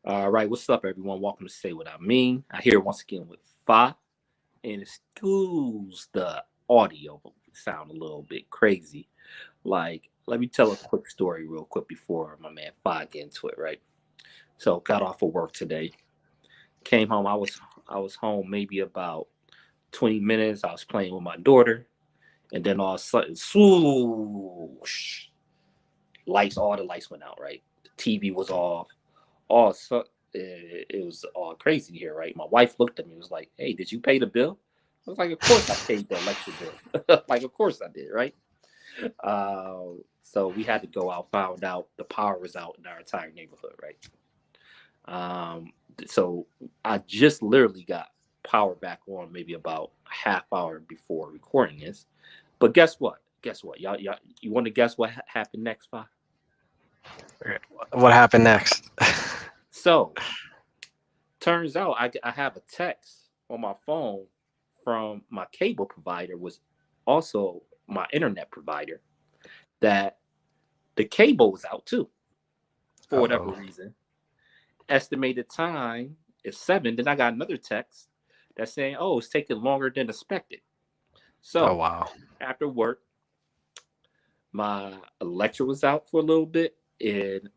All right, what's up, everyone? Welcome to Say What I Mean. I here once again with Fa, and excuse the audio sound a little bit crazy. Like, let me tell a quick story real quick before my man Fa get into it. Right. So, got off of work today. Came home. I was home maybe about 20 minutes. I was playing with my daughter, and then all of a sudden, swoosh, all the lights went out. Right. The TV was off. All so it was all crazy here, right? My wife looked at me and was like, "Hey, did you pay the bill?" I was like, "Of course I paid the electric bill. Like, of course I did, right?" So we had to go out, found out the power was out in our entire neighborhood, right? Um, so I just literally got power back on maybe about a half hour before recording this. But guess what? Guess what? Y'all you want to guess what happened next, Fi? What happened next? So turns out I have a text on my phone from my cable provider, was also my internet provider, that the cable was out too for whatever Uh-oh. reason. Estimated time is 7. Then I got another text that's saying, "Oh, it's taking longer than expected." Oh, So wow. after work, my electric was out for a little bit, and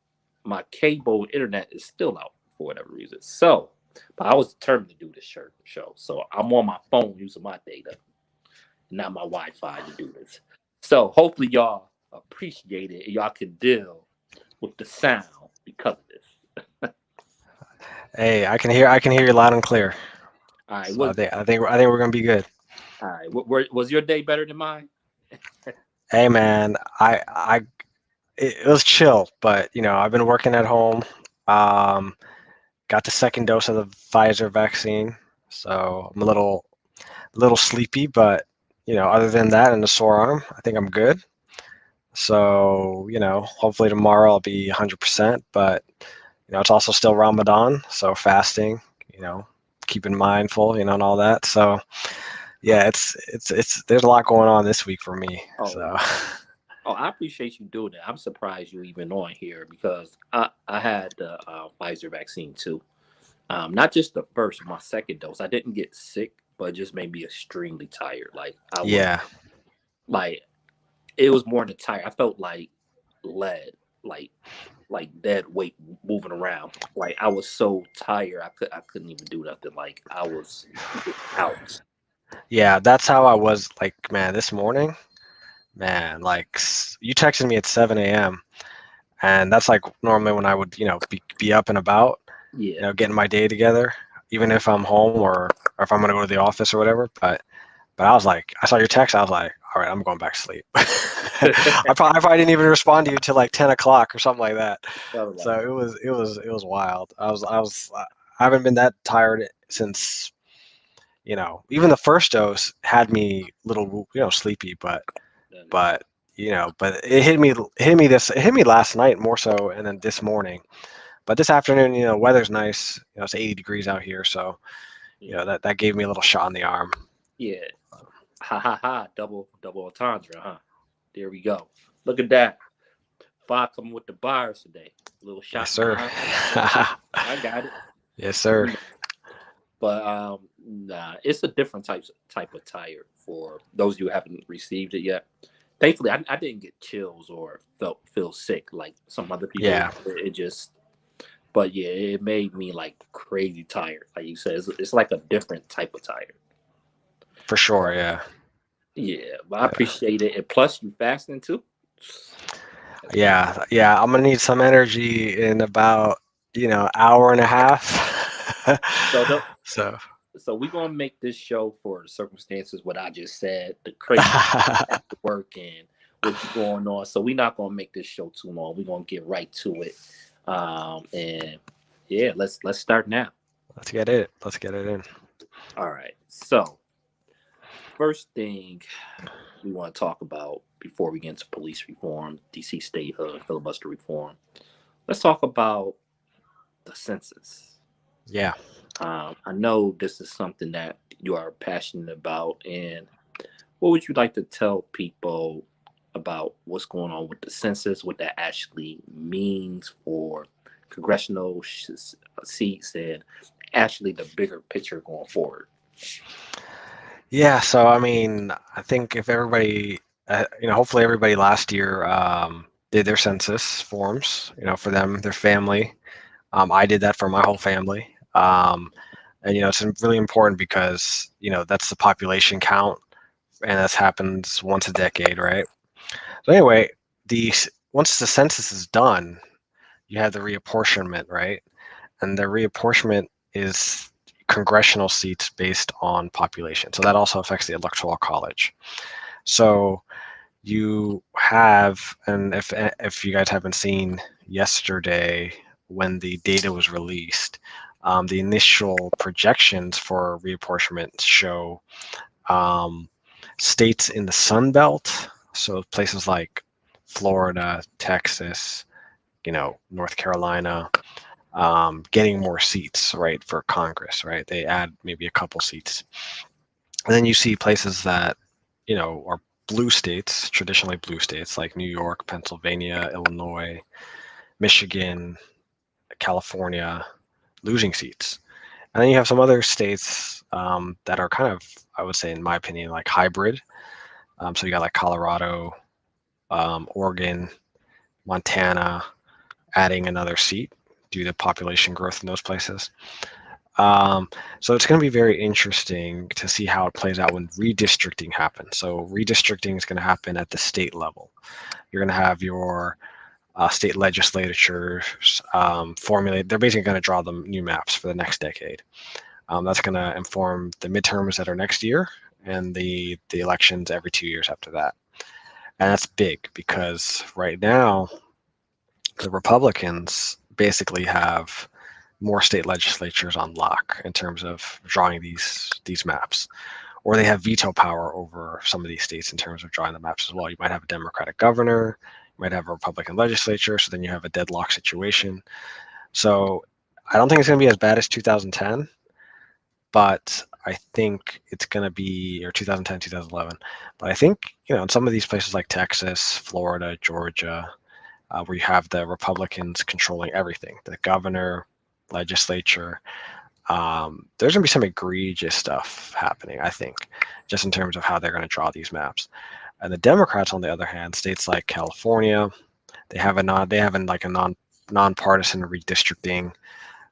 my cable internet is still out for whatever reason. So, but I was determined to do this show. So I'm on my phone using my data, not my Wi-Fi, to do this. So hopefully y'all appreciate it and y'all can deal with the sound because of this. Hey, I can hear you loud and clear. All right, So I think we're gonna be good. was your day better than mine? Hey, man, it was chill, but I've been working at home. Um, got the second dose of the Pfizer vaccine, so I'm a little sleepy, but other than that and the sore arm, I think I'm good. So hopefully tomorrow I'll be 100%, but it's also still Ramadan, so fasting, you know, keeping mindful, and all that. So yeah, it's there's a lot going on this week for me. Oh, So oh, I appreciate you doing that. I'm surprised you even on here because I had the Pfizer vaccine too. Not just the first, my second dose. I didn't get sick, but it just made me extremely tired. Like I was yeah, like it was more than tired. I felt like lead, like dead weight moving around. Like I was so tired, I couldn't even do nothing. Like I was out. yeah, that's how I was. Like, man, this morning, man, like you texted me at 7 a.m. and that's like normally when I would be up and about, Yeah. getting my day together, even if I'm home or if I'm gonna go to the office or whatever. But I was like, I saw your text. I was like, all right, I'm going back to sleep. I probably didn't even respond to you till like 10 o'clock or something like that. Something So like it was wild. I haven't been that tired since even the first dose had me a little sleepy, but that. but but it hit me last night more so, and then this morning. But this afternoon, weather's nice. It's 80 degrees out here, so Yeah. that gave me a little shot in the arm. Yeah. Ha ha ha. Double entendre, huh? There we go. Look at that. Five coming with the bars today. A little Yes, shot in the sir. arm. I got it. Yes, sir. But nah, it's a different type of tire for those of you who haven't received it yet. Thankfully, I didn't get chills or feel sick like some other people. Yeah, It just, but yeah, it made me like crazy tired. Like you said, it's like a different type of tired. for sure. But Yeah, yeah, but I yeah, appreciate it. And plus, you fasting too. That's great. yeah, yeah. I'm gonna need some energy in about hour and a half. So the, So so we're gonna make this show for the circumstances what I just said, the crazy after work and what you going on. So we're not gonna make this show too long. We're gonna get right to it. And yeah, let's start now. let's get it. Let's get it in. All right. So first thing we want to talk about before we get into police reform, DC statehood, filibuster reform. Let's talk about the census. Yeah. I know this is something that you are passionate about, and what would you like to tell people about what's going on with the census, what that actually means for congressional seats and actually the bigger picture going forward? Yeah, so I mean, I think if everybody, hopefully everybody last year did their census forms, for them, their family. I did that for my whole family. And, it's really important because, that's the population count, and that happens once a decade, right? So anyway, the once the census is done, you have the reapportionment, right? And the reapportionment is congressional seats based on population. So that also affects the electoral college. So you have, and if you guys haven't seen yesterday when the data was released, the initial projections for reapportionment show states in the Sun Belt, so places like Florida, Texas, North Carolina, getting more seats, right, for Congress, right? They add maybe a couple seats. And then you see places that, are blue states, traditionally blue states like New York, Pennsylvania, Illinois, Michigan, California, losing seats. And then you have some other states that are kind of, I would say, in my opinion, like hybrid. So you got like Colorado, Oregon, Montana, adding another seat due to population growth in those places. So it's going to be very interesting to see how it plays out when redistricting happens. So redistricting is going to happen at the state level. You're going to have your state legislatures formulate. They're basically going to draw the new maps for the next decade. That's going to inform the midterms that are next year and the elections every 2 years after that. And that's big because right now the Republicans basically have more state legislatures on lock in terms of drawing these maps, or they have veto power over some of these states in terms of drawing the maps as well. You might have a Democratic governor, you might have a Republican legislature, so then you have a deadlock situation. So I don't think it's going to be as bad as 2010, but I think it's going to be, or 2010, 2011. But I think, in some of these places like Texas, Florida, Georgia, where you have the Republicans controlling everything, the governor, legislature, there's going to be some egregious stuff happening, I think, just in terms of how they're going to draw these maps. And the Democrats, on the other hand, states like California, they have like a nonpartisan redistricting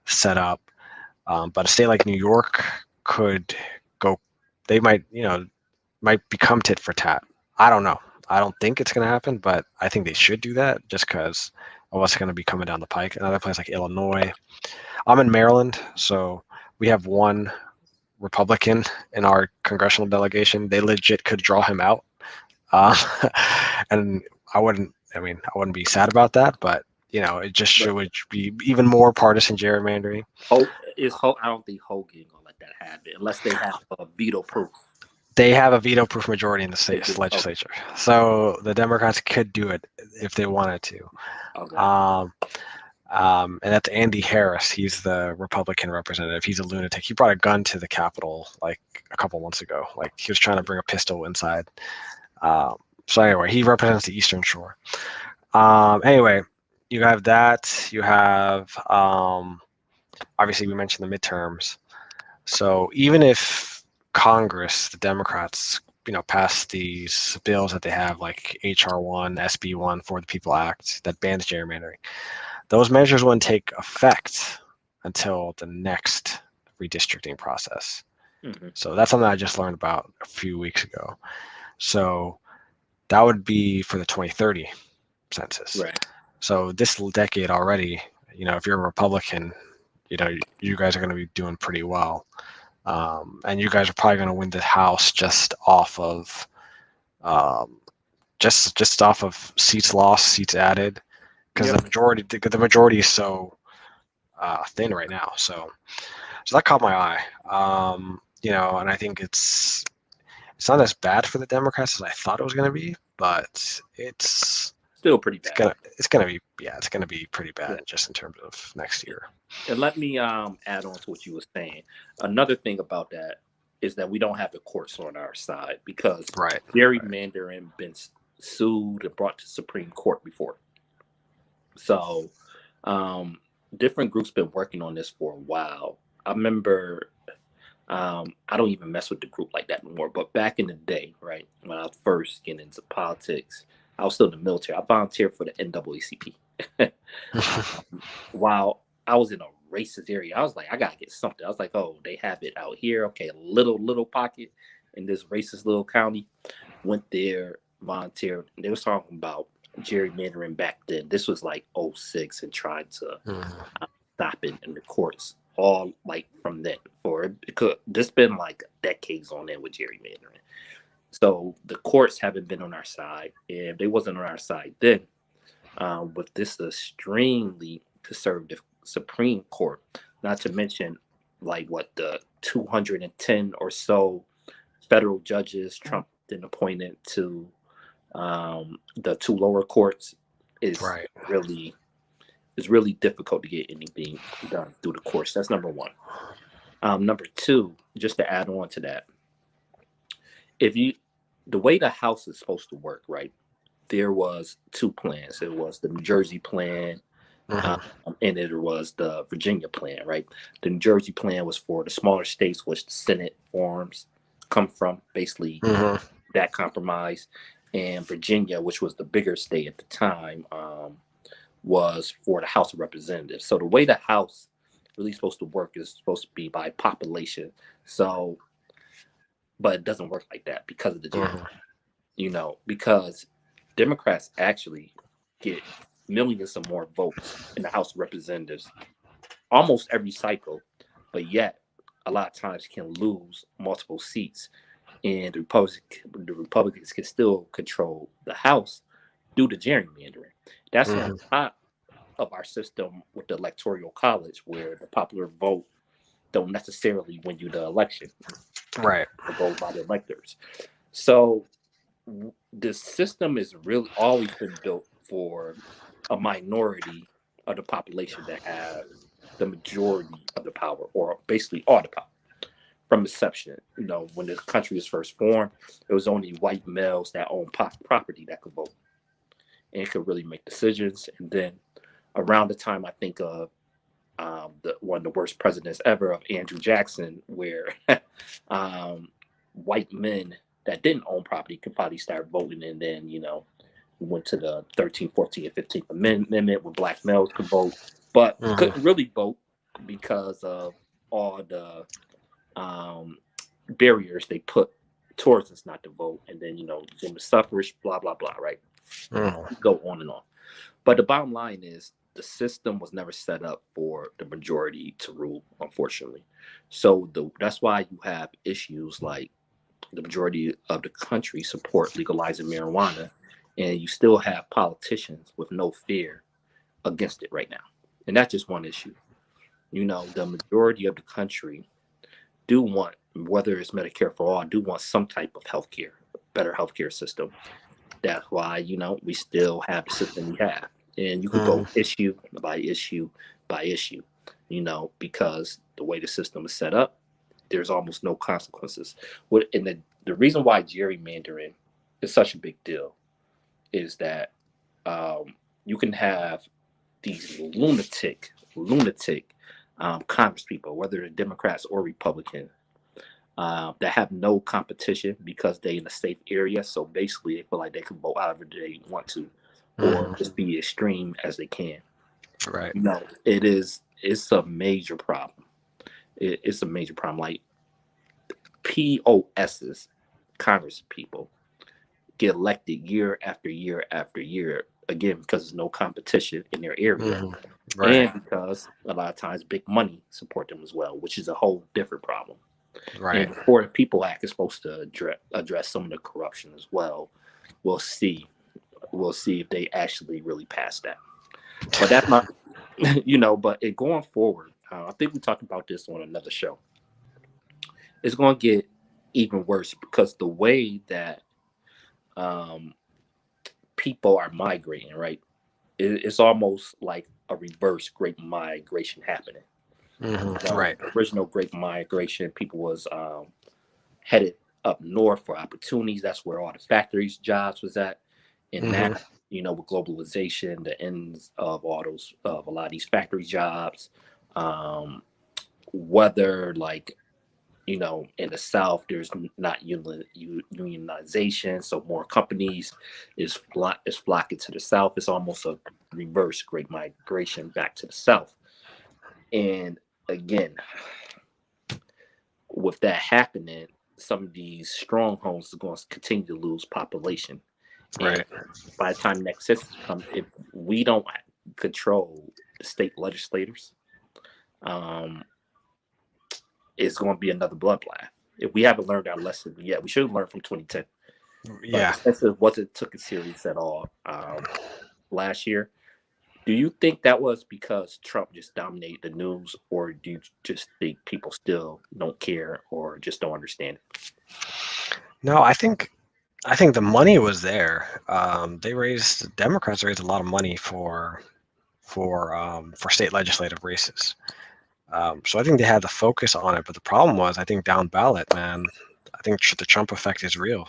set up. But a state like New York could go, they might become tit for tat. I don't know. I don't think it's going to happen, but I think they should do that just because of what's going to be coming down the pike. Another place like Illinois. I'm in Maryland, so we have one Republican in our congressional delegation. They legit could draw him out, and I wouldn't be sad about that, but it just should be even more partisan gerrymandering. I don't think Hogan gonna let that happen unless they have a veto proof. They have a veto-proof majority in the state Okay. legislature, so the Democrats could do it if they wanted to. Okay. And that's Andy Harris. He's the Republican representative. He's a lunatic. He brought a gun to the Capitol like a couple months ago. Like he was trying to bring a pistol inside. So anyway, he represents the Eastern Shore. Anyway, you have that. You have obviously we mentioned the midterms. So even if Congress, the Democrats, pass these bills that they have like HR1, SB1 for the People Act that bans gerrymandering, those measures wouldn't take effect until the next redistricting process. Mm-hmm. So that's something I just learned about a few weeks ago. So that would be for the 2030 census. Right. So this decade already, if you're a Republican, you guys are going to be doing pretty well. And you guys are probably going to win the House just off of just off of seats lost, seats added, because the majority is so thin right now. So that caught my eye. And I think it's not as bad for the Democrats as I thought it was going to be, but it's still pretty bad. It's gonna be pretty bad just in terms of next year. And let me add on to what you were saying. Another thing about that is that we don't have the courts on our side because gerrymandering been sued and brought to Supreme Court before. So different groups been working on this for a while. I remember, I don't even mess with the group like that anymore. But back in the day, right, when I was first getting into politics, I was still in the military. I volunteered for the NAACP. While I was in a racist area, I was like, I gotta get something. I was like, oh, they have it out here. Okay, a little pocket in this racist little county. Went there, volunteered. And they was talking about gerrymandering back then. This was like '06 and tried to stop it in the courts. All like from then for it could this been like decades on end with gerrymandering. So the courts haven't been on our side, and if they wasn't on our side then, with this extremely conservative Supreme Court, not to mention like what the 210 or so federal judges Trump then appointed to the two lower courts is Right. really it's really difficult to get anything done through the courts. That's number one. Number two, just to add on to that, if you the way the House is supposed to work, right? There was two plans. It was the New Jersey plan, um, and it was the Virginia plan, right? The New Jersey plan was for the smaller states, which the Senate forms come from, basically that compromise, and Virginia, which was the bigger state at the time, was for the House of Representatives. So the way the House really supposed to work is supposed to be by population. So, but it doesn't work like that because of the because Democrats actually get millions of more votes in the House of Representatives almost every cycle, but yet a lot of times can lose multiple seats, and the Republicans can still control the House due to gerrymandering. That's on top of our system with the electoral college, where the popular vote don't necessarily win you the election. Right. The vote by the electors. So the system is really always been built for a minority of the population that have the majority of the power, or basically all the power. From inception, when the country was first formed, it was only white males that owned property that could vote and could really make decisions. And then around the time I think of one of the worst presidents ever of Andrew Jackson, where white men that didn't own property could probably start voting, and then went to the 13th, 14th, and 15th Amendment where black males could vote, but couldn't really vote because of all the barriers they put towards us not to vote, and then the suffrage, blah blah blah, right? Go on and on. But the bottom line is the system was never set up for the majority to rule, unfortunately. So that's why you have issues like the majority of the country support legalizing marijuana, and you still have politicians with no fear against it right now. And that's just one issue. The majority of the country do want, whether it's Medicare for all, do want some type of healthcare, better healthcare system. That's why, we still have the system we have. And you could go issue by issue by issue, because the way the system is set up, there's almost no consequences. And the reason why gerrymandering is such a big deal is that you can have these lunatic Congress people, whether they're Democrats or Republicans, that have no competition because they in a safe area. So basically, they feel like they can vote however they want to, or just be extreme as they can. Right. It's a major problem. It's a major problem. Like POSs, Congress people, get elected year after year after year, again because there's no competition in their area, Right. and because a lot of times big money support them as well, which is a whole different problem. Right. And before the People Act is supposed to address some of the corruption as well. We'll see. We'll see if they actually really pass that. But that's not, but going forward, I think we talked about this on another show. It's going to get even worse because the way that um, people are migrating, right? It's almost like a reverse Great Migration happening. Right. The original Great Migration, people was headed up north for opportunities. That's where all the factories jobs was at. And now with globalization, the ends of all those of a lot of these factory jobs, um, whether like in the South, there's not unionization, so more companies is flocking to the South. It's almost a reverse Great Migration back to the South. And again, with that happening, some of these strongholds are going to continue to lose population. And Right. by the time next census comes, if we don't control the state legislators, um, it's going to be another bloodbath. If we haven't learned our lesson yet, we should have learned from 2010. But the Yeah. census wasn't took it serious at all last year. Do you think that was because Trump just dominated the news, or do you just think people still don't care or just don't understand it? No, I think the money was there. Democrats raised a lot of money for state legislative races. So I think they had the focus on it, but the problem was, I think down ballot, man, I think the Trump effect is real,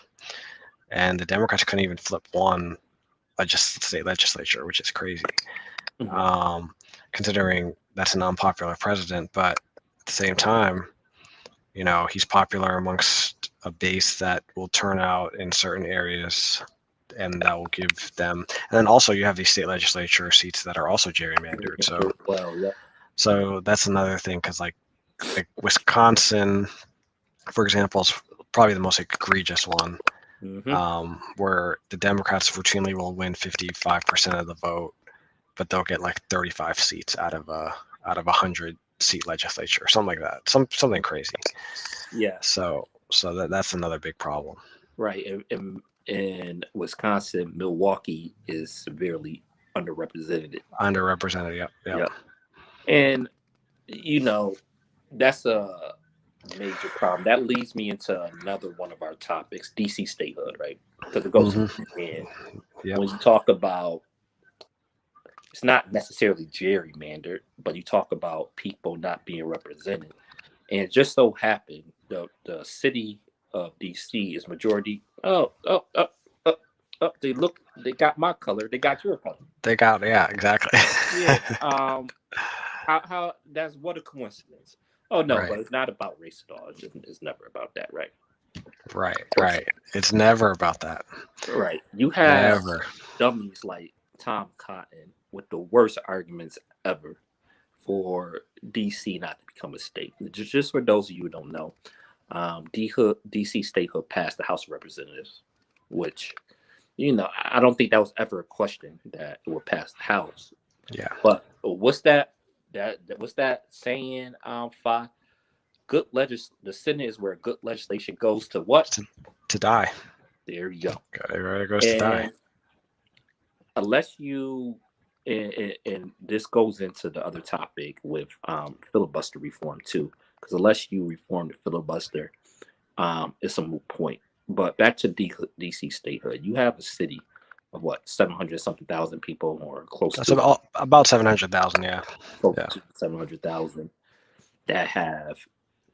and the Democrats couldn't even flip one state legislature, which is crazy, Mhm. considering that's an unpopular president. But at the same time, he's popular amongst a base that will turn out in certain areas, and that will give them. And then also you have these state legislature seats that are also gerrymandered. Well, yeah. So that's another thing, because like Wisconsin, for example, is probably the most egregious one, Hmm. where the Democrats routinely will win 55% of the vote, but they'll get like 35 seats out of 100-seat legislature, something like that, something crazy. Yeah. So that's another big problem. Right. In Wisconsin, Milwaukee is severely underrepresented. Underrepresented. Yep. Yep. Yep. And you know, that's a major problem. That leads me into another one of our topics, DC statehood, right? Because it goes Hmm. hand in hand. Yep. When you talk about, it's not necessarily gerrymandered, but you talk about people not being represented. And it just so happened the city of DC is majority. Oh, they got my color, they got your color. Yeah, exactly. Yeah. How that's what a coincidence. Oh no, Right. but it's not about race at all. It's never about that, right? Right. Or Right. It's never about that. right. You have Never. dummies like Tom Cotton with the worst arguments ever for DC not to become a state. Just for those of you who don't know, DC statehood passed the House of Representatives, which I don't think that was ever a question that it would pass the House. Yeah. But what's that? What's that saying? Fi the Senate is where good legislation goes to what? To die. There you go. It goes to die. And unless you and this goes into the other topic with filibuster reform too, because unless you reform the filibuster, it's a moot point. But back to DC statehood, you have a city of what 700 something thousand people, or close That's to it, about 700,000. Yeah. close Yeah. to 700,000 that have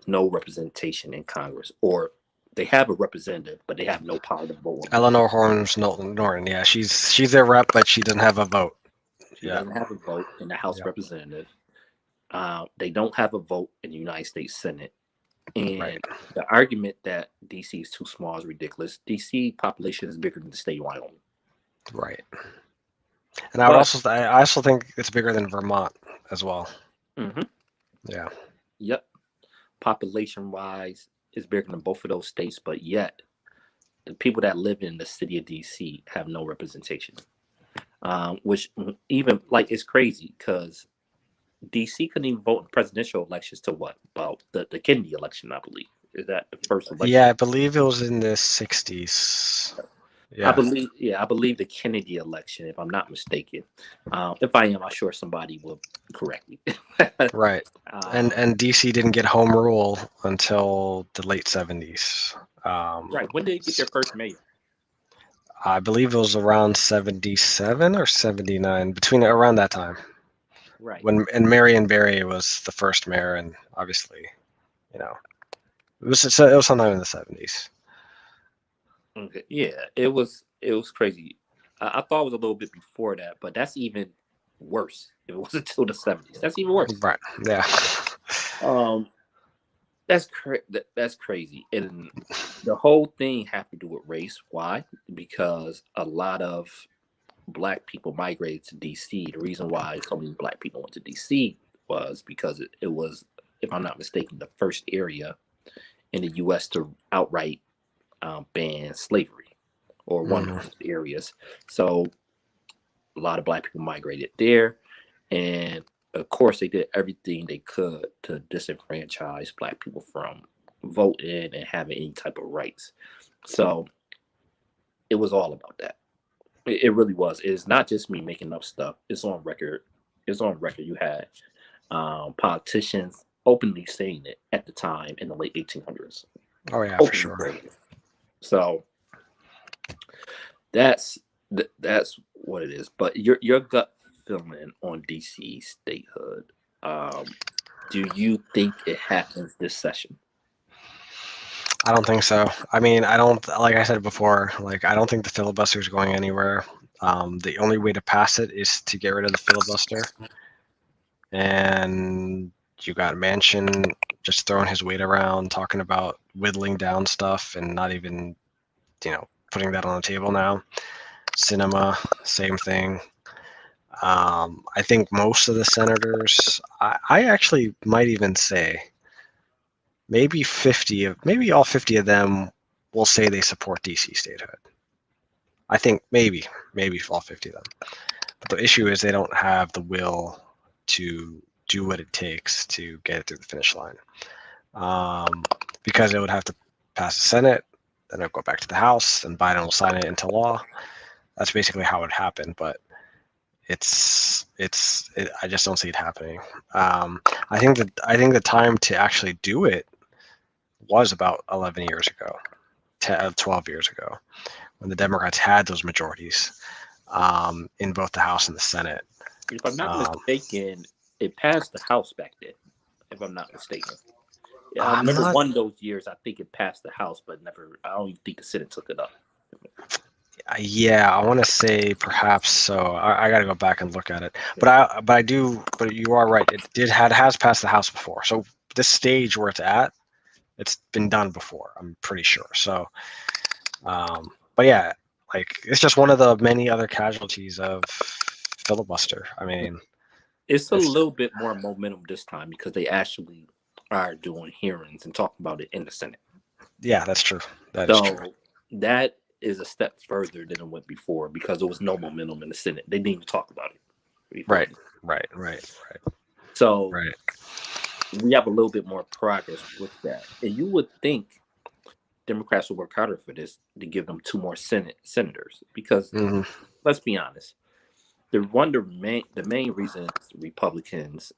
no representation in Congress, or they have a representative, but they have no power to vote on anything. Eleanor Holmes Norton. Yeah, she's their rep, but she doesn't have a vote. She Yeah. doesn't have a vote in the House of Yep. Representatives. They don't have a vote in the United States Senate. Right. And the argument that DC is too small is ridiculous. DC population is bigger than the state of Wyoming. Right. And But I also think it's bigger than Vermont as well. mhm, Yeah. yep, population wise, is bigger than both of those states. But yet, the people that live in the city of DC have no representation. Which even like it's crazy because DC couldn't even vote in presidential elections to what about the Kennedy election? I believe is that the first Yeah, election. I believe it was in the 60s. Yeah. I believe the Kennedy election, if I'm not mistaken. If I am, I'm sure somebody will correct me. Right. And um, and DC didn't get home rule until the late 70s. right. When did they get their first mayor? I believe it was around 77 or 79, between around that time. Right. And Marion Barry was the first mayor, and obviously, you know, it was sometime in the 70s. Okay. Yeah. It was crazy. I thought it was a little bit before that, but that's even worse. If it was until the 70s, that's even worse. Right. Yeah. Um, that's crazy, and the whole thing have to do with race. Why? Because a lot of black people migrated to DC. The reason why so many black people went to DC was because it was, if I'm not mistaken, the first area in the U.S. to outright ban slavery, or one of the Hmm. first areas. So a lot of black people migrated there, and of course they did everything they could to disenfranchise black people from voting and having any type of rights. So it was all about that. It really was. It's not just me making up stuff. It's on record. It's on record. You had politicians openly saying it at the time in the late 1800s. Oh yeah, for Openly sure. saying it. So that's that's what it is. But your gut feeling on DC statehood. Um, do you think it happens this session? I don't think so. I mean, I don't, like I said before, like I don't think the filibuster is going anywhere. The only way to pass it is to get rid of the filibuster. And you got Manchin just throwing his weight around, talking about whittling down stuff and not even, putting that on the table now. Cinema, same thing. I think most of the senators, I actually might even say maybe all 50 of them will say they support DC statehood. I think maybe all 50 of them. But the issue is they don't have the will to do what it takes to get it through the finish line. Because it would have to pass the Senate, then it'll go back to the House, and Biden will sign it into law. That's basically how it happened, but I just don't see it happening. I think the time to actually do it was about 11 years ago, 12 years ago, when the Democrats had those majorities in both the House and the Senate. If I'm not Um, mistaken, it passed the House back then. If I'm not mistaken. Yeah, I I'm remember not. one of those years. I think it passed the House, but never. I don't even think the Senate took it up. Yeah, I want to say perhaps so. I got to go back and look at it. But I do. But you are right. Has passed the House before. So this stage where it's at, it's been done before. I'm pretty sure. So, but yeah, like it's just one of the many other casualties of filibuster. I mean, It's a it's little bit more momentum this time because they actually are doing hearings and talking about it in the Senate. yeah, that's true. That is true. So that is a step further than it went before because there was no momentum in the Senate. They didn't even talk about it before. Right, right. So Right. we have a little bit more progress with that. And you would think Democrats will work harder for this to give them two more senators because Hmm. let's be honest, the main reason Republicans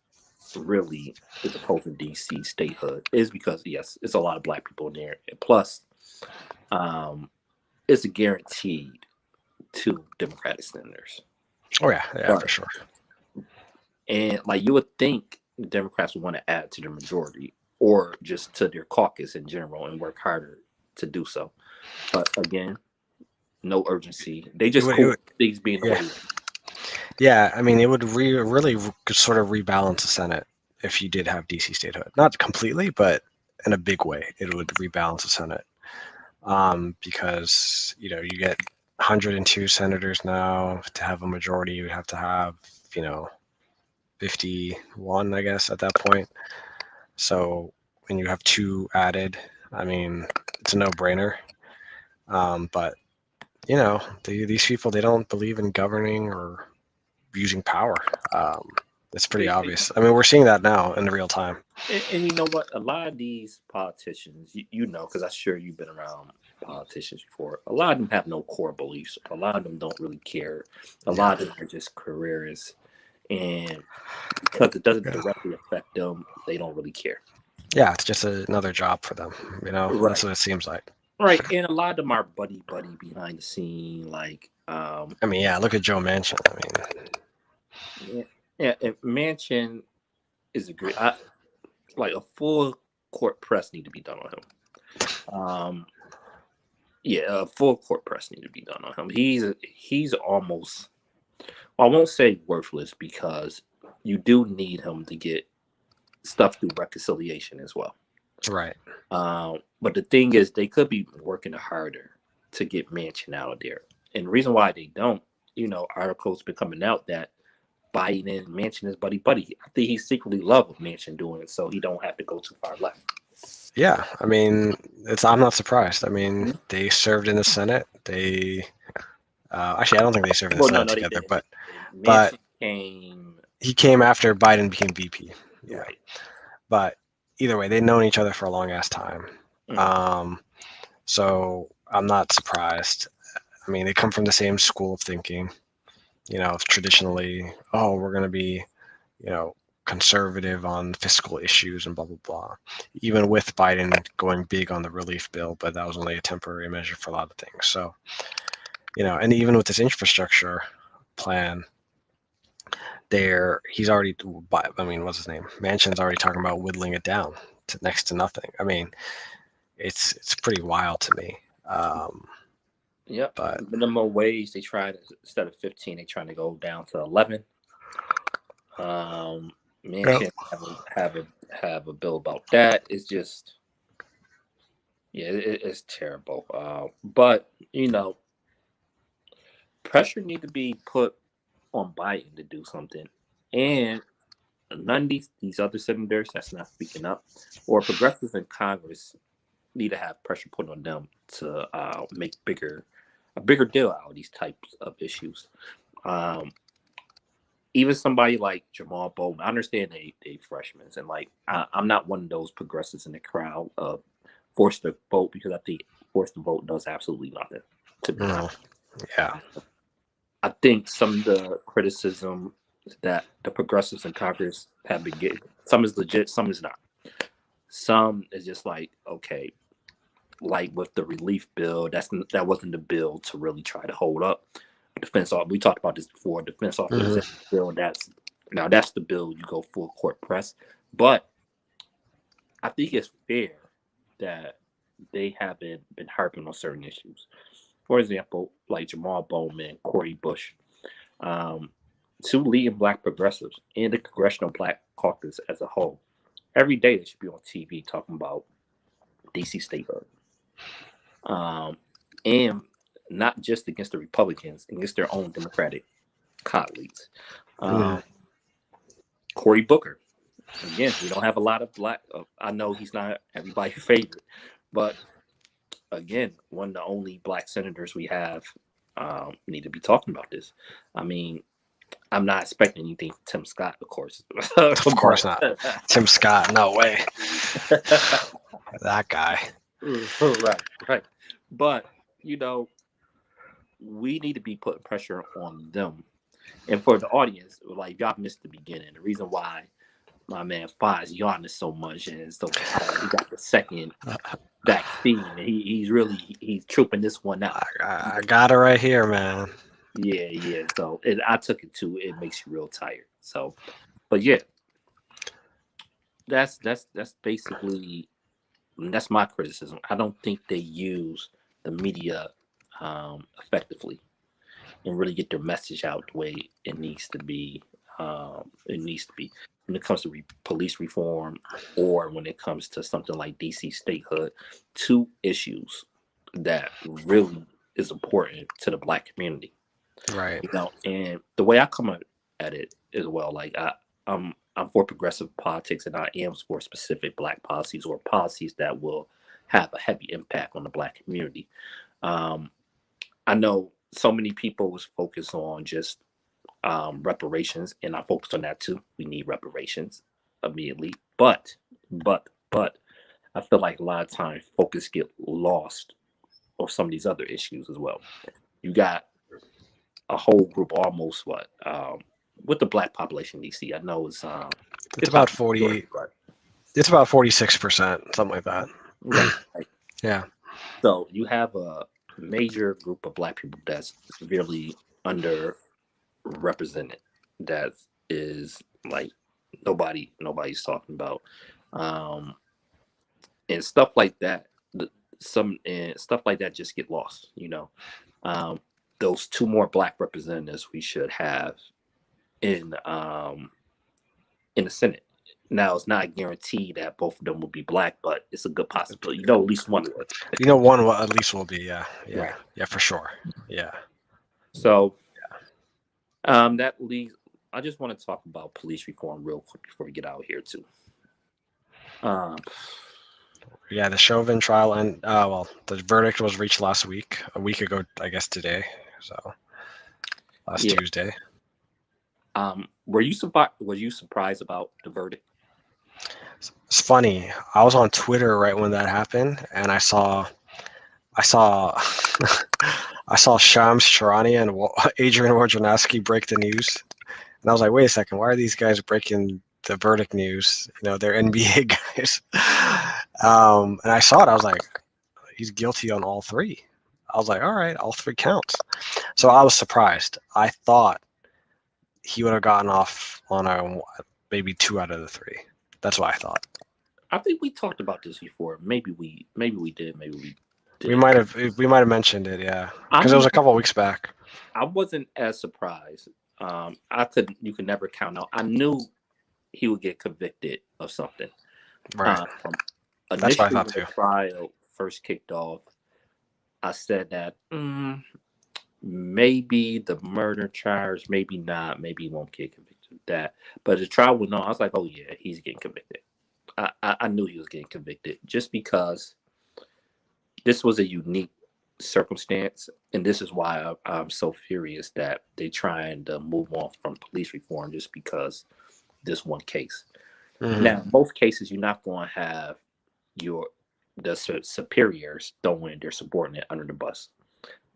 really is opposing DC statehood is because yes, it's a lot of black people in there, and plus, um, it's a guaranteed two Democratic senators. Oh yeah, for But sure. and like you would think the Democrats would want to add to their majority or just to their caucus in general and work harder to do so. But again, no urgency. They It just would, it cool would things being the yeah, way. yeah. I mean, it would really sort of rebalance the Senate if you did have DC statehood. Not completely, but in a big way, it would rebalance the Senate. Because you get 102 senators now to have a majority. You would have to have 51, I guess, at that point. So when you have two added, I mean, it's a no-brainer. But these people, they don't believe in governing or using power. Um, it's pretty obvious. I mean, we're seeing that now in real time. And you know what? A lot of these politicians, you know, because I'm sure you've been around politicians before. A lot of them have no core beliefs. A lot of them don't really care. A Yeah, lot of them are just careerists, and because it doesn't yeah, directly affect them, they don't really care. yeah. It's just another job for them. That's Right, what it seems like. right. And a lot of them are buddy behind the scene, like I mean, yeah. Look at Joe Manchin. I mean, yeah, yeah. And Manchin is a great. Like a full court press need to be done on him. Yeah, full court press need to be done on him. He's almost, well, I won't say worthless because you do need him to get stuff through reconciliation as well. Right. But the thing is, they could be working harder to get Manchin out of there. And the reason why they don't, articles been coming out that Biden and Manchin is buddy buddy. I think he secretly loved Manchin doing it, so he don't have to go too far left. Yeah, I mean, I'm not surprised. I mean, Mhm. they served in the Senate. They actually, I don't think they served in the Well, no, Senate no, they together, didn't. but Manchin but came he came after Biden became VP. Yeah, right. but either way, they've known each other for a long ass time. Mhm. Um, so I'm not surprised. I mean, they come from the same school of thinking. Traditionally, oh, we're going to be, conservative on fiscal issues and blah, blah, blah. Even with Biden going big on the relief bill, but that was only a temporary measure for a lot of things. So, and even with this infrastructure plan, he's already, I mean, what's his name? Manchin's already talking about whittling it down to next to nothing. I mean, it's pretty wild to me. Yep. But Minimum wage, they tried instead of 15, they trying to go down to 11. Um, yeah. Manchin have a bill about that. It's just, yeah, it's terrible. But pressure need to be put on Biden to do something, and none of these other senators that's not speaking up, or progressives in Congress need to have pressure put on them to make a bigger deal out of these types of issues. Um, Even somebody like Jamal Bowman, I understand they freshmen, and I'm not one of those progressives in the crowd forced to vote because I think forced to vote does absolutely nothing. To be honest, Yeah. I think some of the criticism that the progressives in Congress have been getting, some is legit, some is not. Some is just like, okay, like with the relief bill, that wasn't the bill to really try to hold up defense. We talked about this before. Defense authorization bill. That's the bill you go full court press. But I think it's fair that they haven't been harping on certain issues. For example, like Jamal Bowman, Cori Bush, um, two leading black progressives and the Congressional Black Caucus as a whole. Every day they should be on TV talking about DC statehood. And not just against the Republicans, against their own Democratic colleagues. Um, Cory Booker, again, we don't have a lot of black. I know he's not everybody's favorite, but again, one of the only black senators we have need to be talking about this. I mean, I'm not expecting anything from Tim Scott, of course. Of course but not. Tim Scott, no way. That guy. right. But we need to be putting pressure on them. And for the audience, like y'all missed the beginning. The reason why my man Foz yawning so much and so tired, he got the second vaccine, and he's trooping this one out. I got it right here, man. Yeah. So I took it too. It makes you real tired. So, but yeah, that's basically that's my criticism. I don't think they use the media effectively and really get their message out the way it needs to be. It needs to be when it comes to police reform, or when it comes to something like DC statehood, two issues that really is important to the black community. Right. And the way I come at it as well, like I'm for progressive politics, and I am for specific black policies or policies that will have a heavy impact on the black community. Um, I know so many people was focused on just reparations, and I focused on that too. We need reparations immediately, but I feel like a lot of times focus get lost on some of these other issues as well. You got a whole group, almost with the black population in DC. I know It's it's about not the majority, 40. but It's about 46%, something like that. right. Yeah. So you have a major group of black people that's severely underrepresented. That is like nobody's talking about, um, and stuff like that. some stuff like that just get lost. Those two more black representatives we should have in the Senate. Now it's not guaranteed that both of them will be black, but it's a good possibility. At least one would. One at least will be. Yeah, Right. Yeah, for sure. Yeah. So that leads. I just want to talk about police reform real quick before we get out here too. Yeah, the Chauvin trial, and the verdict was reached last week, a week ago, I guess today. So last Tuesday. Were you surprised about the verdict? It's funny. I was on Twitter right when that happened, and I saw I saw Shams Charania and Adrian Wojnarowski break the news, and I was like, wait a second, why are these guys breaking the verdict news? They're NBA guys. And I saw it. I was like, he's guilty on all three. I was like, all right, all three counts. So I was surprised. I thought he would have gotten off on maybe 2 out of the 3. That's what I thought. I think we talked about this before. Maybe we did. Maybe we did. We might have mentioned it, yeah, because it was a couple of weeks back. I wasn't as surprised. You could never count out. I knew he would get convicted of something. Right. That's what I thought too. When the trial first kicked off, I said that maybe the murder charge, maybe not, maybe he won't get convicted of that. But the trial went on. I was like, oh yeah, he's getting convicted. I knew he was getting convicted just because this was a unique circumstance, and this is why I'm so furious that they're trying to move on from police reform just because this one case. Mm-hmm. Now, in most cases, you're not going to have the superiors throwing their subordinate under the bus.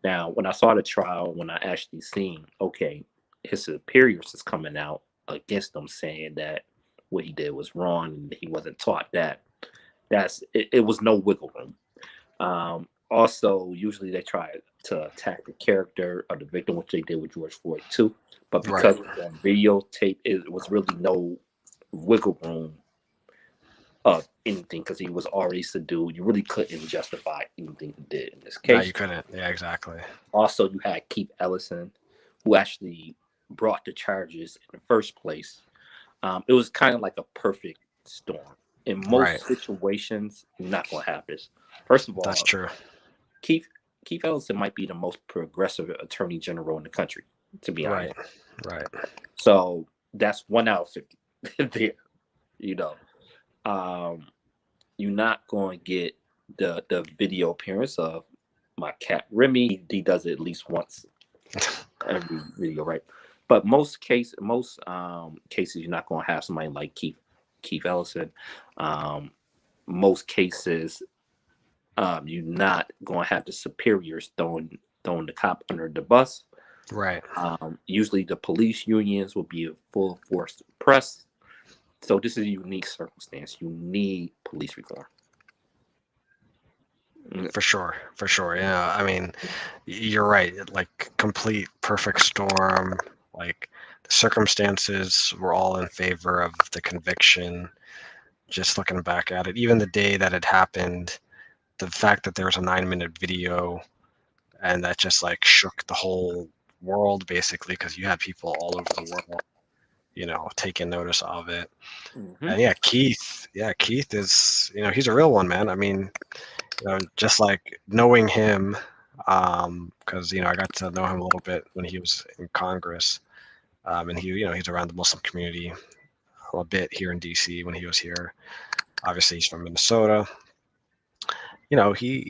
Now, when I saw the trial, when I actually seen, okay, his superiors is coming out against him saying that what he did was wrong and he wasn't taught that, it was no wiggle room. Also, usually they try to attack the character of the victim, which they did with George Floyd too. But because it was on videotape, it was really no wiggle room of anything because he was already subdued. You really couldn't justify anything he did in this case. No, you couldn't. Yeah, exactly. Also, you had Keith Ellison, who actually brought the charges in the first place. It was kind of like a perfect storm. In most situations, you're not going to have this. First of all, that's true. Keith Ellison might be the most progressive attorney general in the country, to be honest. Right. So that's 1 out of 50 there. You're not going to get the video appearance of my cat Remy. He does it at least once every video, right? But most cases, you're not going to have somebody like Keith Ellison. Most cases, you're not going to have the superiors throwing the cop under the bus. Right. Usually the police unions will be a full force press. So this is a unique circumstance. You need police reform. For sure. Yeah. I mean, you're right. Like complete perfect storm. Like the circumstances were all in favor of the conviction. Just looking back at it, even the day that it happened, the fact that there was a 9-minute video and that just like shook the whole world basically, because you had people all over the world, taking notice of it. Mm-hmm. And Keith is, he's a real one, man. I mean, just like knowing him, because I got to know him a little bit when he was in Congress, and he's around the Muslim community a bit here in DC when he was here. Obviously, he's from Minnesota. How you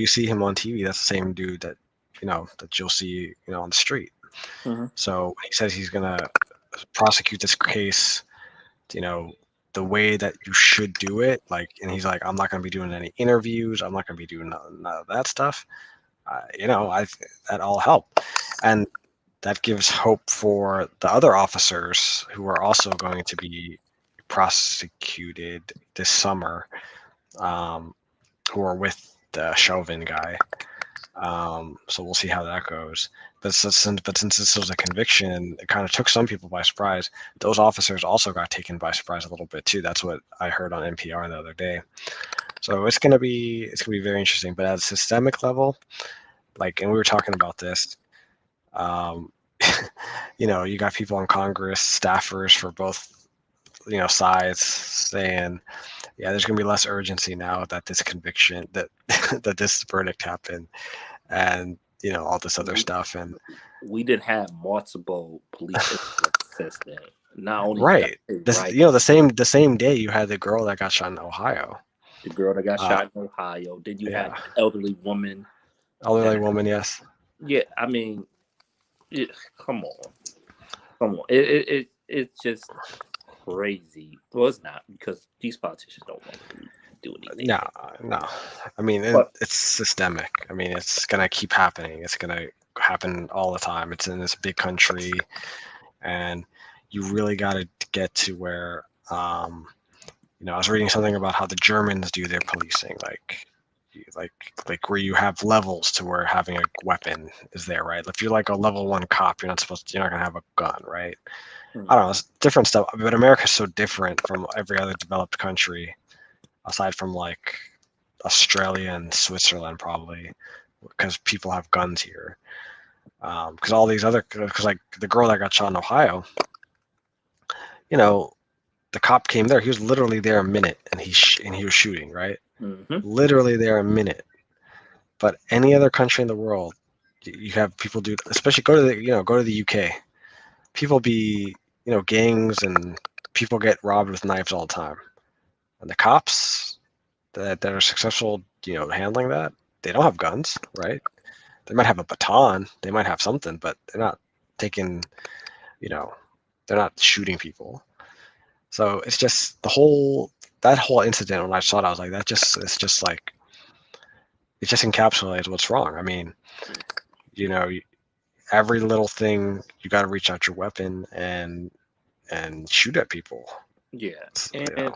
see him on TV, that's the same dude that that you'll see on the street. Mm-hmm. So he says he's gonna prosecute this case, the way that you should do it. And he's like, I'm not gonna be doing any interviews. I'm not gonna be doing none of that stuff. That all help, and that gives hope for the other officers who are also going to be prosecuted this summer, who are with the Chauvin guy. So we'll see how that goes. But since this was a conviction, it kind of took some people by surprise. Those officers also got taken by surprise a little bit too. That's what I heard on NPR the other day. So it's gonna be very interesting. But at a systemic level, like, and we were talking about this, um, you got people in Congress, staffers for both, sides saying, yeah, there's gonna be less urgency now that this conviction that that this verdict happened, and all this other stuff, and We didn't have multiple police incidents since then. Not only that, right, this, right? the same day you had the girl that got shot in Ohio. The girl that got Uh, shot in Ohio. Then you had yeah, the elderly woman elderly that, woman, yes. yeah, I mean, it, come on, come on. It's just crazy. Well, it's not because these politicians don't want to do anything. No, no. I mean, But it's systemic. I mean, it's gonna keep happening. It's gonna happen all the time. It's in this big country, and you really got to get to where, I was reading something about how the Germans do their policing, like where you have levels to where having a weapon is there, right? If you're like a level 1 cop, you're not gonna have a gun, right? I don't know, it's different stuff. But America's so different from every other developed country, aside from like Australia and Switzerland, probably, because people have guns here. Because all these other, because like the girl that got shot in Ohio, you know, the cop came there. He was literally there a minute, and he was shooting, right? mm-hmm. Literally there a minute. But any other country in the world, you have people do, especially go to the UK. People be, gangs, and people get robbed with knives all the time. And the cops that are successful, handling that, they don't have guns, right? They might have a baton, they might have something, but they're not taking, you know, they're not shooting people. So it's just that whole incident. When I saw it, I was like, it's just like, it just encapsulates what's wrong. I mean, you know, every little thing, you got to reach out your weapon and shoot at people. Yeah, It's, and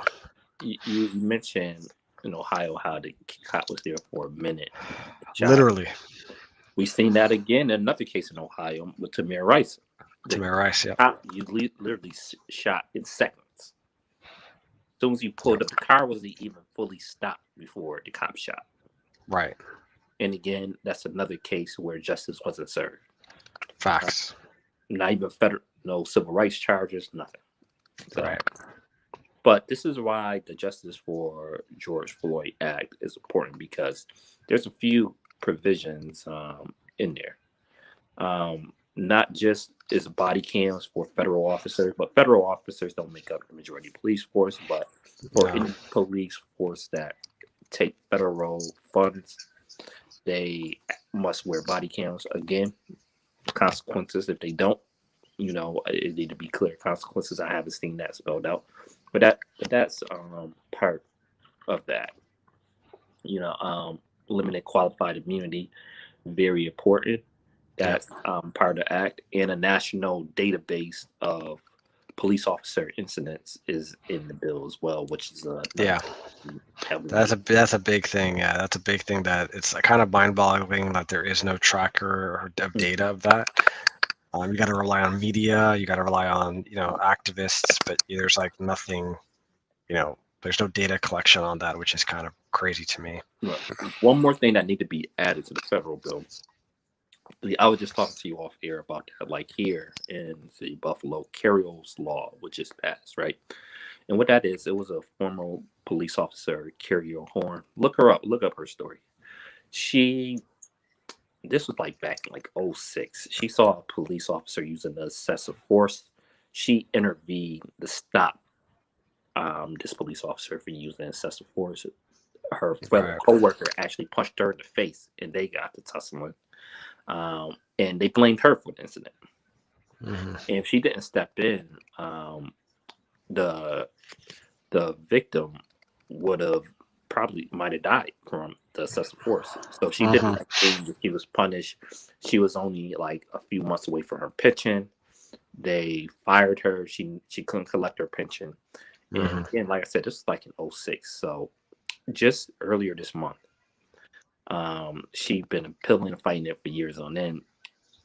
you mentioned in Ohio how the cop was there for a minute, shot. literally. We've seen that again in another case in Ohio with Tamir Rice. To The my rice, yeah, cop you literally shot in seconds. As soon as you yeah, pulled up, the car wasn't even fully stopped before the cop shot. right, And again, that's another case where justice wasn't served. Uh, facts, Not even federal, no civil rights charges, nothing. So, right, but this is why the Justice for George Floyd Act is important because there's a few provisions in there. Not just is body cams for federal officers, but federal officers don't make up the majority of police force. But for no, any police force that take federal funds, they must wear body cams. Again, consequences if they don't. It need to be clear consequences. I haven't seen that spelled out, but that's part of that. Limited qualified immunity, very important. yeah, That's part of the act, and a national database of police officer incidents is in the bill as well, which is another yeah. thing heavily. That's a big thing. Yeah, that's a big thing. That it's kind of mind-boggling that there is no tracker of data of that. You got to rely on media. You got to rely on activists, but there's like nothing. There's no data collection on that, which is kind of crazy to me. One more thing that need to be added to the federal bill. I was just talking to you off air about that. Like here in the Buffalo, Carrio's Law, which is passed, right? And what that is, it was a former police officer, Carrier Horn. Look her up. Look up her story. She, this was like back in like '06. She saw a police officer using the excessive force. She intervened to stop this police officer from using excessive force. Her fellow Right. coworker actually punched her in the face, and they got to tussling. And they blamed her for the incident. Hmm. And if she didn't step in, the the victim would have probably might have died from the excessive force. So she did the Hmm. right thing. She was punished. She was only like a few months away from her pension. They fired her. She couldn't collect her pension. And Hmm. again, like I said, this was like in '06. So just earlier this month, she'd been appealing and fighting it for years on end.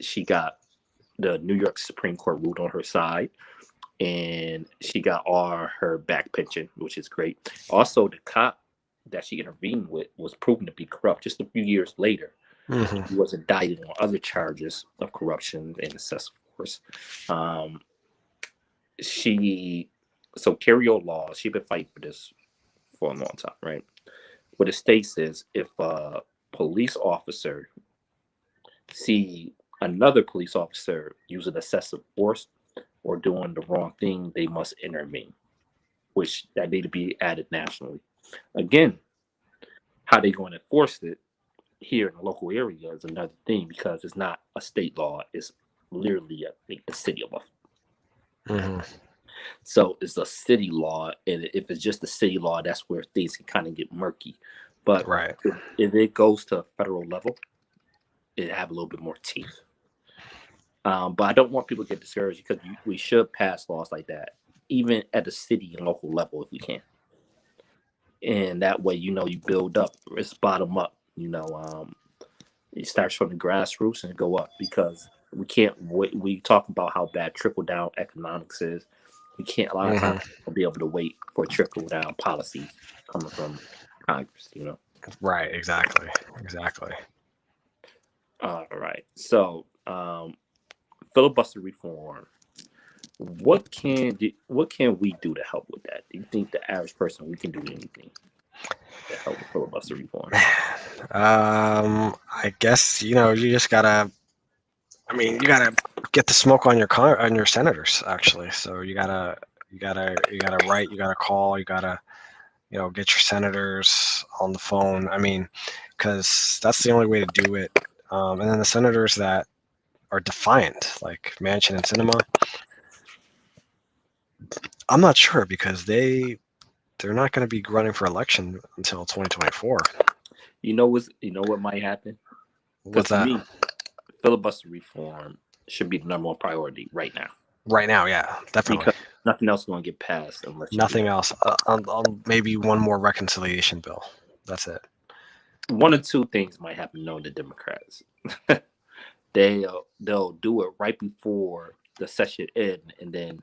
She got the New York Supreme Court ruled on her side, and she got all her back pension, which is great. Also, the cop that she intervened with was proven to be corrupt. Just a few years later, Mm-hmm. he was indicted on other charges of corruption and excessive force. Um, she so Carrie Law, she's been fighting for this for a long time, right? What it states is if a police officer see another police officer using excessive force or doing the wrong thing, they must intervene, which that need to be added nationally. Again, how they going to enforce it here in the local area is another thing because it's not a state law; it's literally a city law. Mm-hmm. So it's a city law, and if it's just a city law, that's where things can kind of get murky. But Right. if it goes to a federal level, it have a little bit more teeth. But I don't want people to get discouraged because we should pass laws like that, even at the city and local level if we can. And that way, you build up. It's bottom up. It starts from the grassroots and go up because we can't. We talk about how bad trickle down economics is. We can't a lot of times Mm-hmm. be able to wait for trickle down policies coming from Congress. Right. Exactly. Exactly. All right. So filibuster reform. What can we do to help with that? Do you think the average person we can do anything to help with filibuster reform? I guess you just gotta. I mean, you gotta get the smoke on your senators actually. So you gotta write, you gotta call, you gotta get your senators on the phone. I mean, because that's the only way to do it. And then the senators that are defiant, like Manchin and Sinema, I'm not sure because they're not going to be running for election until 2024. You know what might happen? Because What's to that? me, filibuster reform should be the number one priority right now Right now, yeah, definitely. because nothing else is going to get passed unless you do Nothing that. else. Maybe one more reconciliation bill. That's it. One or two things might happen known to Democrats. They'll do it right before the session end, and then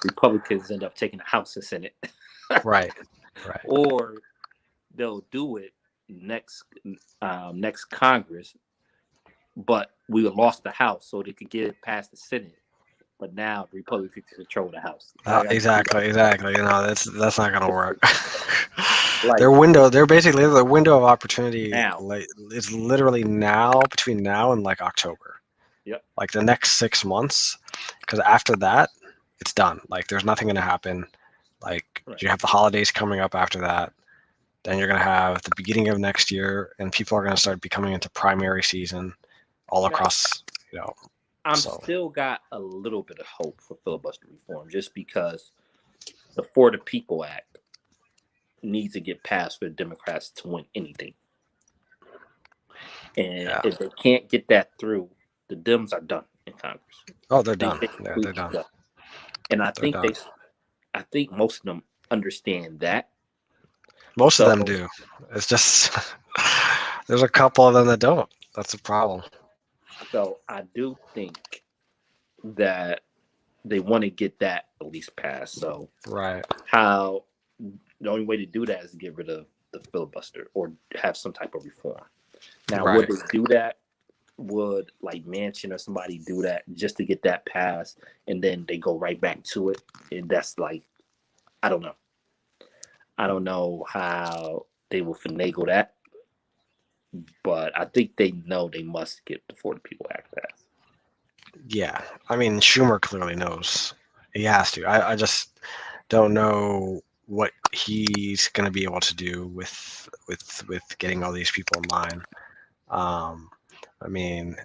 Republicans end up taking the House and Senate, Right. Right. or they'll do it next Congress, but we lost the House, so they could get it past the Senate. But now the Republicans control the House. Exactly. Exactly. That's not going to work. Like They're basically the window of opportunity. now. Like it's literally now, between now and like October. Yep. Like the next 6 months, because after that it's done. Like there's nothing going to happen. Like Right. you have the holidays coming up after that, then you're going to have the beginning of next year, and people are going to start becoming into primary season all Now, across I'm so still got a little bit of hope for filibuster reform, just because the For the People Act needs to get passed for the Democrats to win anything. And yeah. if they can't get that through, the Dems are done in Congress. Oh, they're They done. they They're completely done. done. And They're done. I think most of them understand that. Most of So them do. It's just there's a couple of them that don't. That's a problem. so I do think that they want to get that at least passed. So Right. how the only way to do that is to get rid of the filibuster or have some type of reform. Now, would Right. they do that? Would like Manchin or somebody do that just to get that passed, and then they go right back to it? And that's like, I don't know. I don't know how they will finagle that, but I think they know they must get the For the People Act passed. Yeah. I mean, Schumer clearly knows he has to. I just don't know what he's going to be able to do with getting all these people in line. I mean,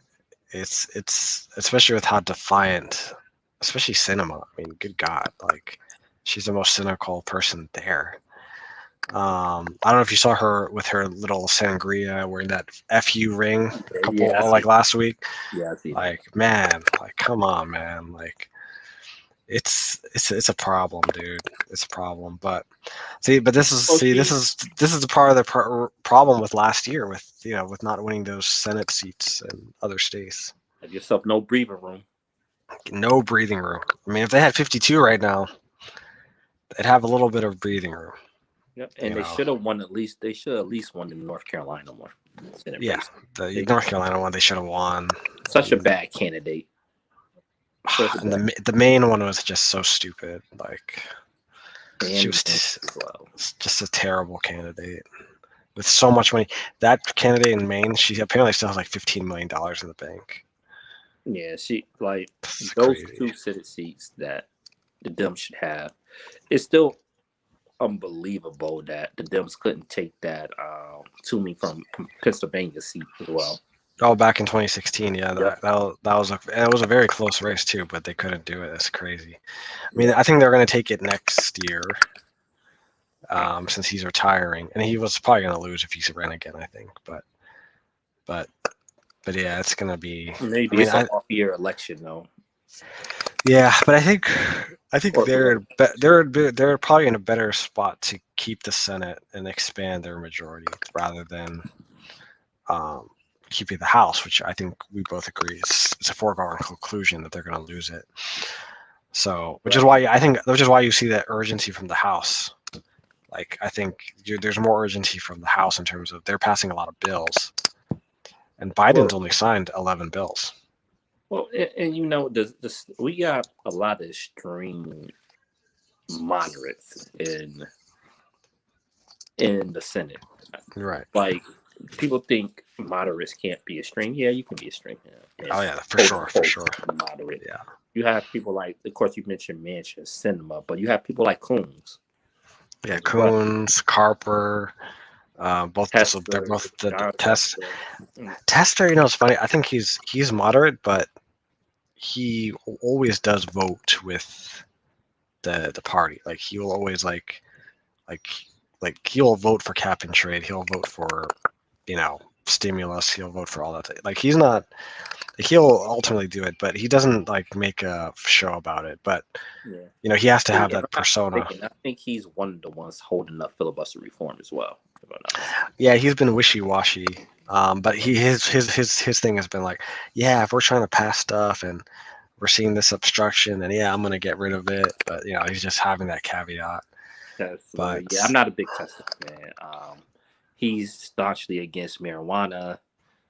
it's especially with how defiant, especially Cinema. I mean, good God, like she's the most cynical person there. I don't know if you saw her with her little sangria wearing that FU ring a couple Yeah, I see. like last week. Yeah, I see that. Like, man, like come on, man. Like it's a problem, dude. It's a problem. But this is Oh, the part of the problem with last year with with not winning those Senate seats in other states. have yourself no breathing room. No breathing room. I mean, if they had 52 right now, they'd have a little bit of breathing room. Yep. You And they know, should have won at least. They should at least won the North Carolina one Senate yeah, race. the They, North Carolina one they should have won. such a bad candidate. Such a And bad the main one was just so stupid. Like she and was as well. just a terrible candidate with so much money. That candidate in Maine, she apparently still has like $15 million in the bank. Yeah, she like It's those crazy. two Senate seats that the Dems should have. It's still unbelievable that the Dems couldn't take that to me from Pennsylvania seat as well. Oh, back in 2016, yeah, Yep. it was a very close race too, but they couldn't do it. That's crazy. I mean, Yep. I think they're going to take it next year, since he's retiring, and he was probably going to lose if he ran again. I think, but yeah, it's going to be. I Maybe mean, it's an off-year election though. yeah, but I think Or they're probably in a better spot to keep the Senate and expand their majority rather than um, keeping the House, which I think we both agree it's a foregone conclusion that they're going to lose it. So, which is why you see that urgency from the House. Like, I think there's more urgency from the House in terms of they're passing a lot of bills, and Biden's only signed 11 bills. well, and you know, we got a lot of extreme moderates in the Senate. Right. Like people think moderates can't be extreme. Yeah, you can be extreme. Yeah. Oh yeah, for sure. Moderate. Yeah. You have people like, of course, you mentioned Manchin, Cinema, but you have people like Coons. Yeah, Coons, Carper, both. So they're Tester, both the John test. Tester. Tester, it's funny. I think he's moderate, but he always does vote with the party. Like he will always like he'll vote for cap and trade. He'll vote for stimulus. He'll vote for all that. Like he's not. He'll ultimately do it, but he doesn't like make a show about it. But Yeah. he has to have If that I'm not persona. mistaken, I think he's one of the ones holding up filibuster reform as well. Yeah, he's been wishy-washy. But his thing has been like, yeah, if we're trying to pass stuff and we're seeing this obstruction, and yeah, I'm gonna get rid of it. But he's just having that caveat. Tesla, yeah, I'm not a big Tesla fan. He's staunchly against marijuana.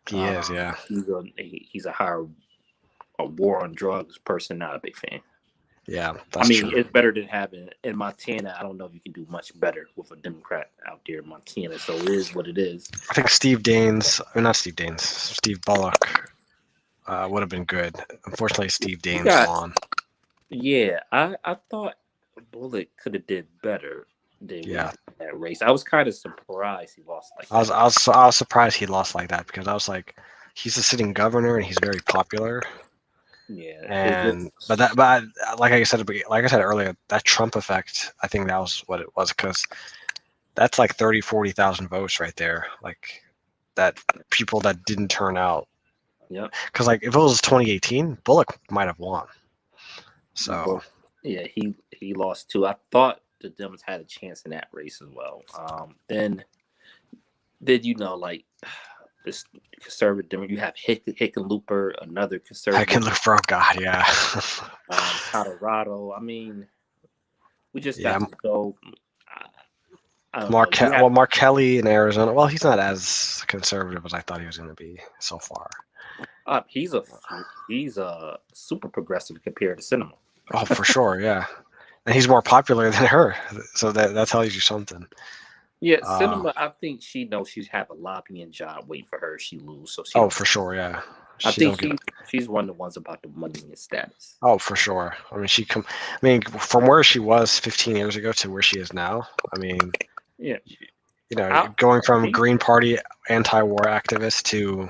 He is, yeah. He's a war on drugs person. Not a big fan. Yeah, that's true. It's better than having in Montana. I don't know if you can do much better with a Democrat out there in Montana. So it is what it is. I think Steve Bullock would have been good. Unfortunately, Steve Daines won. Yeah, I thought Bullock could have did better than that race. I was kind of surprised he lost like that. I was surprised he lost like that because I was like, he's a sitting governor and he's very popular. Yeah, but like I said earlier, that Trump effect, I think that was what it was, because that's like 30,000-40,000 votes right there, like that people that didn't turn out. Yeah, because like if it was 2018, Bullock might have won. So yeah, he lost too. I thought the Dems had a chance in that race as well. Then like this conservative, you have Hickenlooper, another conservative. Hickenlooper, God, yeah. Colorado. We just got to go. Mark Kelly in Arizona. Well, he's not as conservative as I thought he was going to be so far. He's a super progressive compared to Cinema. Oh, for sure, yeah. And he's more popular than her, so that tells you something. Yeah, Cinema. I think she knows she's have a lobbying job waiting for her if she lose. So for sure, yeah. I think she's one of the ones about the money and status. Oh, for sure. From where she was 15 years ago to where she is now. Yeah. Going from Green Party anti-war activist to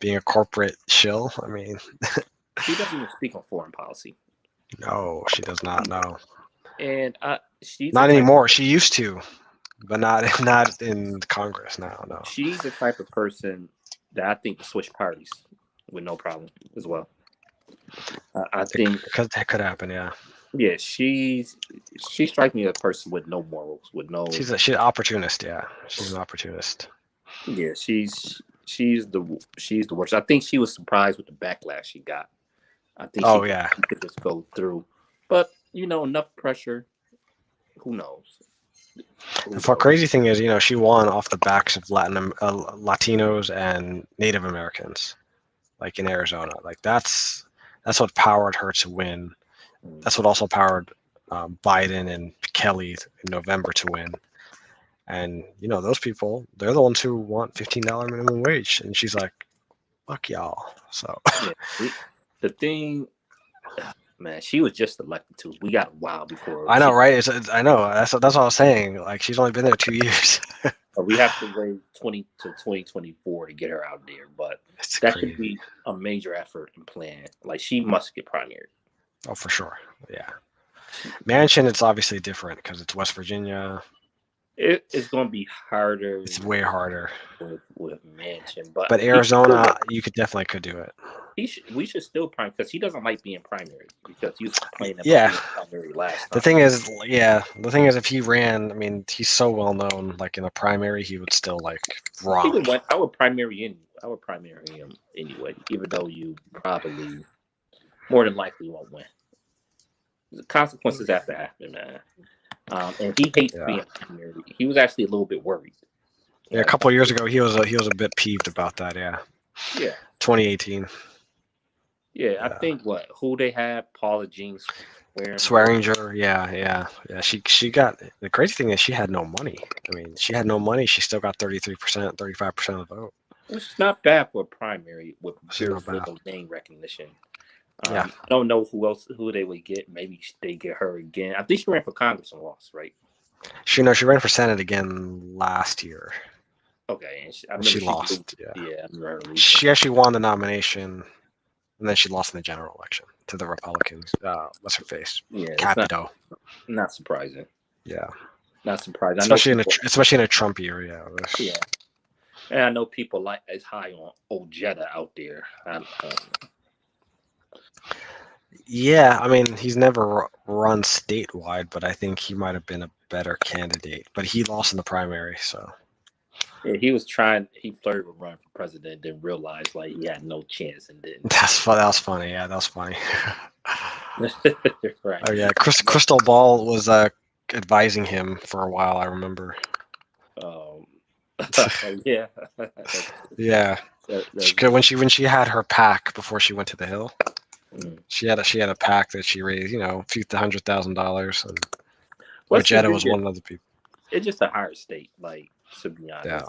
being a corporate shill. She doesn't even speak on foreign policy. No, she does not. No. And she's not anymore. She used to, but not in Congress now. No. She's the type of person that I think will switch parties with no problem as well. I think because that could happen. Yeah. Yeah, she strikes me as a person with no morals, with no. She's an opportunist. Yeah, she's an opportunist. Yeah, she's the worst. I think she was surprised with the backlash she got. I think she could just go through, but enough pressure. Who knows? The crazy thing is, she won off the backs of Latinos and Native Americans, like in Arizona. Like that's what powered her to win. That's what also powered Biden and Kelly in November to win. And those people, they're the ones who want $15 minimum wage, and she's like, "Fuck y'all." So Yeah, the thing, man, she was just elected too. We got a while before I know, right? I know. That's what I was saying. Like she's only been there 2 years. we have to wait 2024 to get her out there. But It's that crazy. should be a major effort and plan. Like she must get primary. Oh, for sure. Yeah. Manchin, it's obviously different because it's West Virginia. It's going to be harder. It's way harder. with Manchin, but Arizona, you could do it. We should still prime because he doesn't like being primary because he was complaining about Yeah. being primary last time. The thing is, if he ran, I mean, he's so well known. Like in a primary, he would still like rock. I would primary him anyway, even though you probably more than likely won't win. The consequences have to happen, man. And he hates being primary. He was actually a little bit worried. Yeah, a couple of years ago, he was a bit peeved about that. Yeah. Yeah. 2018. Yeah, I think who they had, Paula Jean Swearinger. Yeah. She got, the crazy thing is she had no money. I mean, she had no money. She still got 33%, 35% of the vote. Which is not bad for a primary with beautiful name recognition. Yeah. I don't know who they would get. Maybe they get her again. I think she ran for Congress and lost, right? She ran for Senate again last year. Okay, and she lost. Yeah, I remember her she actually won the nomination, and then she lost in the general election to the Republicans. What's her face? Yeah, Capito. Not surprising. Yeah, not surprising. Especially in a Trump year. Yeah, and I know people like as high on Ojeda out there. Yeah, I mean, he's never run statewide, but I think he might have been a better candidate. But he lost in the primary, so. Yeah, he flirted with running for president, then realized like he had no chance and didn't. That was funny. Yeah, that was funny. Right. Oh yeah, Crystal Ball was advising him for a while. I remember. Yeah. Yeah. When she had her PAC before she went to the Hill, she had a PAC that she raised, a few $100,000, and Ojeda was one of the people. It's just a hard state, like, to be honest. Yeah.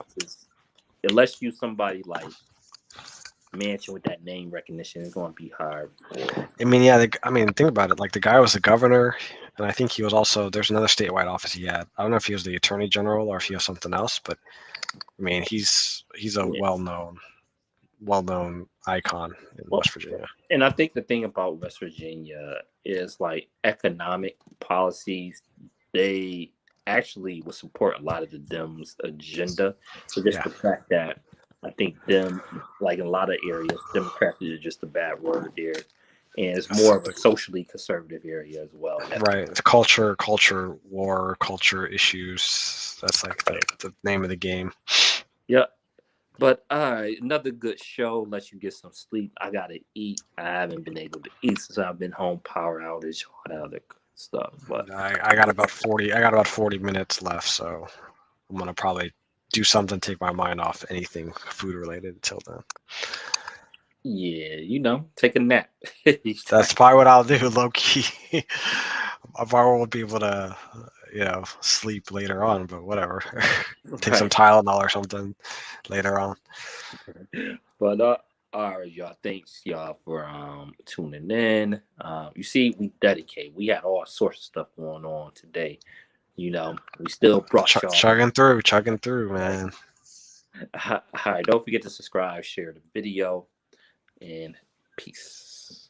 Unless you somebody like Manchin with that name recognition, it's going to be hard. I mean, think about it. Like the guy was the governor, and I think he was also. There's another statewide office he had. I don't know if he was the attorney general or if he was something else, but I mean, he's a well-known icon in West Virginia. And I think the thing about West Virginia is like economic policies. They actually would support a lot of the Dems' agenda. So just the fact that I think them, like in a lot of areas, Democrats is just a bad word there. And it's more of a socially conservative area as well. Right. It's culture war, culture issues. That's like the name of the game. Yep. But all right, another good show. Let you get some sleep. I gotta eat. I haven't been able to eat since I've been home. Power outage, all that other stuff. But I got about 40 minutes left, so I'm gonna probably do something, take my mind off anything food related until then. Yeah, take a nap. That's probably what I'll do, low key. I probably won't be able to, sleep later on, but whatever. Take some Tylenol or something later on. But all right, y'all. Thanks, y'all, for tuning in. You see, we dedicate. We had all sorts of stuff going on today. We still brought y'all chugging through, man. All right, don't forget to subscribe, share the video, and peace.